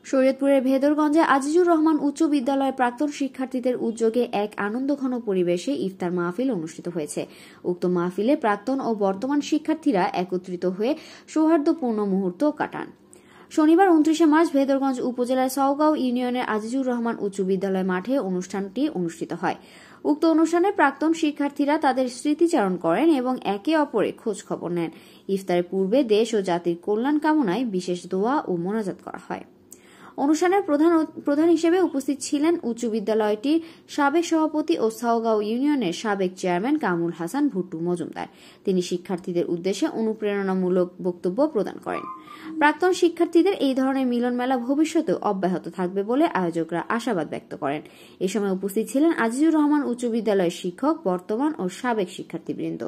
শরীয়তপুরের ভেদরগঞ্জে আজিজুর রহমান উচ্চ বিদ্যালয়ের প্রাক্তন শিক্ষার্থীদের উদ্যোগে এক আনন্দঘন পরিবেশে ইফতার মাহফিল অনুষ্ঠিত হয়েছে। উক্ত মাহফিলে প্রাক্তন ও বর্তমান শিক্ষার্থীরা একত্রিত হয়ে সৌহার্দ্যপূর্ণ মুহূর্ত কাটান। শনিবার 29 মার্চ ভেদরগঞ্জ উপজেলার সাওগাঁও ইউনিয়নের আজিজুর রহমান উচ্চ বিদ্যালয় মাঠে অনুষ্ঠানটি অনুষ্ঠিত হয়। উক্ত অনুষ্ঠানে প্রাক্তন শিক্ষার্থীরা তাদের স্মৃতিচারণ করেন এবং একে অপরের খোঁজ খবর নেন। ইফতারের পূর্বে দেশ ও জাতির কল্যাণ কামনায় বিশেষ দোয়া ও মোনাজাত করা হয়। অনুষ্ঠানের প্রধান হিসেবে উপস্থিত ছিলেন উচ্চ বিদ্যালয়টির সাবেক সভাপতি ও সাওগাঁও ইউনিয়নের সাবেক চেয়ারম্যান কামরুল হাসান ভুট্টু মজুমদার। তিনি শিক্ষার্থীদের উদ্দেশ্যে অনুপ্রেরণামূলক বক্তব্য প্রদান করেন। প্রাক্তন শিক্ষার্থীদের এই ধরনের মিলন মেলা ভবিষ্যতেও অব্যাহত থাকবে বলে আয়োজকরা আশাবাদ ব্যক্ত করেন। এ সময় উপস্থিত ছিলেন আজিজুর রহমান উচ্চ বিদ্যালয়ের শিক্ষক, বর্তমান ও সাবেক শিক্ষার্থীবৃন্দ।